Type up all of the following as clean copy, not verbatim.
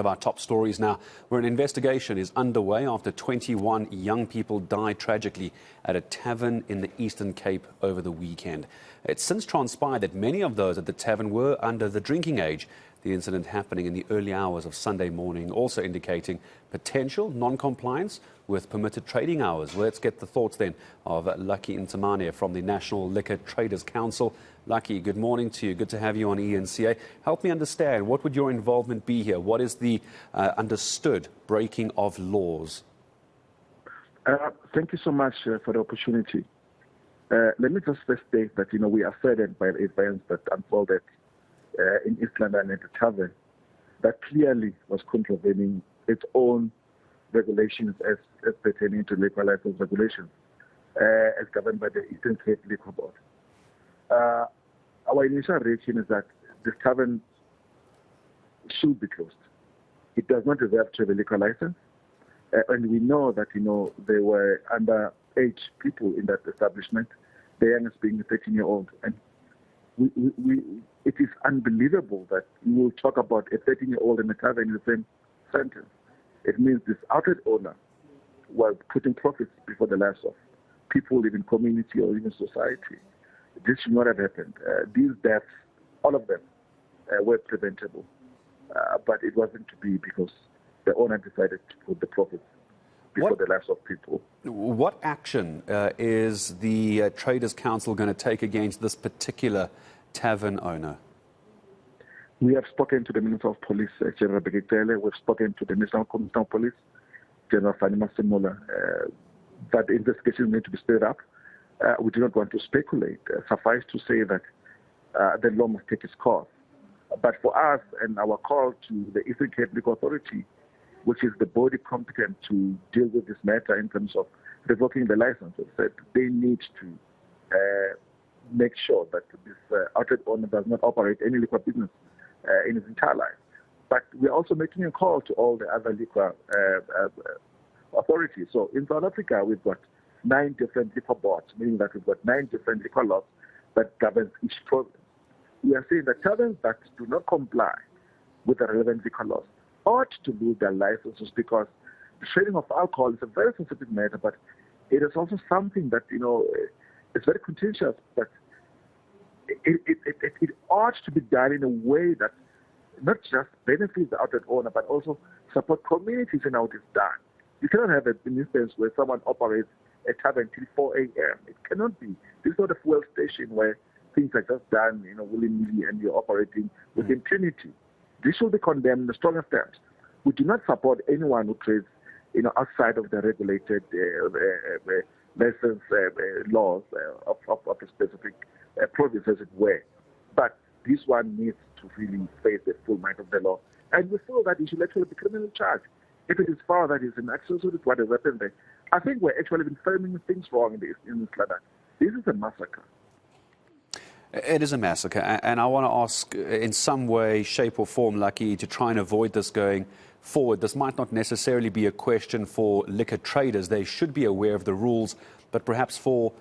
Of our top stories now, where an investigation is underway after 21 young people died tragically at a tavern in the Eastern Cape over the weekend. It's since transpired that many of those at the tavern were under the drinking age. The incident happening in the early hours of Sunday morning, also indicating potential non-compliance with permitted trading hours. Well, let's get the thoughts then of Lucky Ntimane from the National Liquor Traders Council. Lucky, good morning to you. Good to have you on eNCA. Help me understand, what would your involvement be here? What is the understood breaking of laws? Thank you so much for the opportunity. Let me just first state that, we are saddened by the events that unfolded in East London at the tavern that clearly was contravening its own regulations as pertaining to liquor license regulations as governed by the Eastern Cape Liquor Board. Our initial reaction is that this tavern should be closed. It does not deserve to have a liquor license, and we know that there were underage people in that establishment, the youngest being a 13-year-old, and it is unbelievable that we will talk about a 13-year-old in a tavern in the same sentence. It means this outlet owner was putting profits before the lives of people in community or even society. This should not have happened. These deaths, all of them, were preventable, but it wasn't to be because the owner decided to put the profits before the lives of people. What action is the Traders Council going to take against this particular tavern owner? We have spoken to the Minister of Police, General Begitele. We've spoken to the National Commissioner of Police, General Fanima Simola, that the investigation need to be stirred up. We do not want to speculate. Suffice to say that the law must take its course. But for us and our call to the Eastern Cape Liquor Authority, which is the body competent to deal with this matter in terms of revoking the license, that they need to make sure that this outlet owner does not operate any liquor business in his entire life. But we're also making a call to all the other liquor authorities. So in South Africa, we've got 9 different liquor boards, meaning that we've got 9 different liquor laws that govern each province. We are saying that taverns that do not comply with the relevant liquor laws ought to lose their licenses, because the trading of alcohol is a very sensitive matter, but it is also something that, it's very contentious, but it ought to be done in a way that not just benefits the outlet owner, but also support communities in how it is done. You cannot have an instance where someone operates a tavern till 4 a.m. It cannot be. This is not a fuel station where things are just done, willy-nilly, and you're operating with impunity. This should be condemned in the strongest terms. We do not support anyone who trades, outside of the regulated license laws of a specific province, as it were. But this one needs to really face the full might of the law. And we feel that it should actually be criminally charged. If it is found that it's in access with what has happened there, I think we're actually been framing things wrong in this matter. This is a massacre. It is a massacre, and I want to ask, in some way, shape or form, Lucky, to try and avoid this going forward. This might not necessarily be a question for liquor traders. They should be aware of the rules, but perhaps for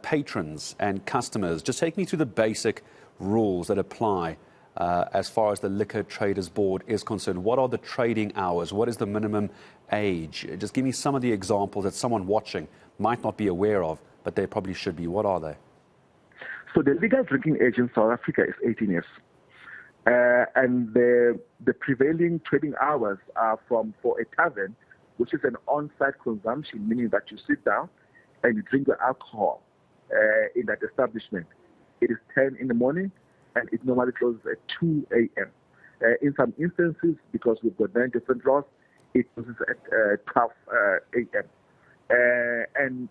patrons and customers. Just take me through the basic rules that apply as far as the Liquor Traders Board is concerned. What are the trading hours? What is the minimum age? Just give me some of the examples that someone watching might not be aware of, but they probably should be. What are they? So the legal drinking age in South Africa is 18 years. And the prevailing trading hours are for a tavern, which is an on-site consumption, meaning that you sit down and you drink your alcohol in that establishment. It is 10 in the morning, and it normally closes at 2 a.m. In some instances, because we've got 9 different laws, it closes at 12 a.m. And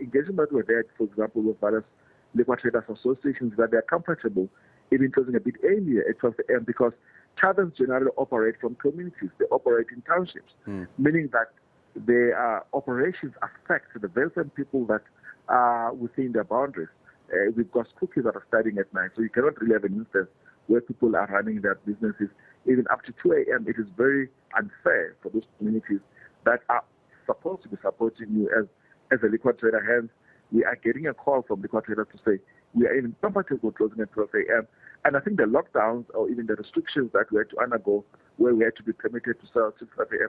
engagement that we're there, for example, with various liquor traders associations, that they're comfortable even closing a bit earlier at 12 a.m. because taverns generally operate from communities. They operate in townships, meaning that their operations affect the very same people that are within their boundaries. We've got cookies that are starting at 9, so you cannot really have an instance where people are running their businesses even up to 2 a.m. It is very unfair for those communities that are supposed to be supporting you as a liquor trader. Hence, we are getting a call from liquor traders to say, we are even comfortable closing at 12 a.m. And I think the lockdowns or even the restrictions that we had to undergo, where we had to be permitted to sell till 5 a.m.,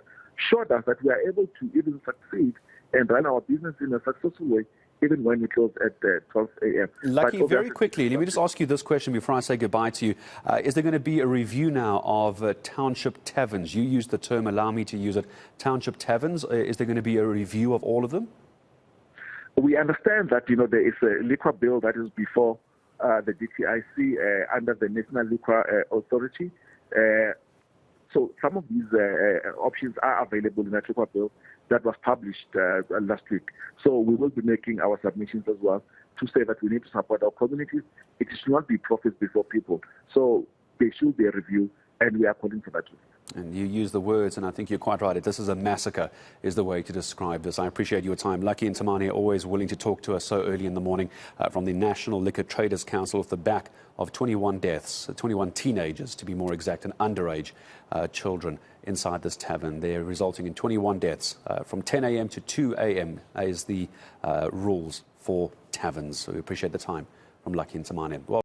showed us that we are able to even succeed and run our business in a successful way, even when we close at 12 a.m. Lucky, very quickly, let me just ask you this question before I say goodbye to you. Is there going to be a review now of township taverns? You used the term, allow me to use it, township taverns. Is there going to be a review of all of them? We understand that, there is a liquor bill that is before the DTIC under the National Liquor Authority. So some of these options are available in that liquor bill that was published last week. So we will be making our submissions as well to say that we need to support our communities. It should not be profits before people. So there should be a review, and we are calling for that. And you use the words, and I think you're quite right. This is a massacre, is the way to describe this. I appreciate your time. Lucky Ntimane, always willing to talk to us so early in the morning from the National Liquor Traders Council off the back of 21 deaths, 21 teenagers to be more exact, and underage children inside this tavern. They're resulting in 21 deaths. From 10 a.m. to 2 a.m. is the rules for taverns. So we appreciate the time from Lucky Ntimane. Well,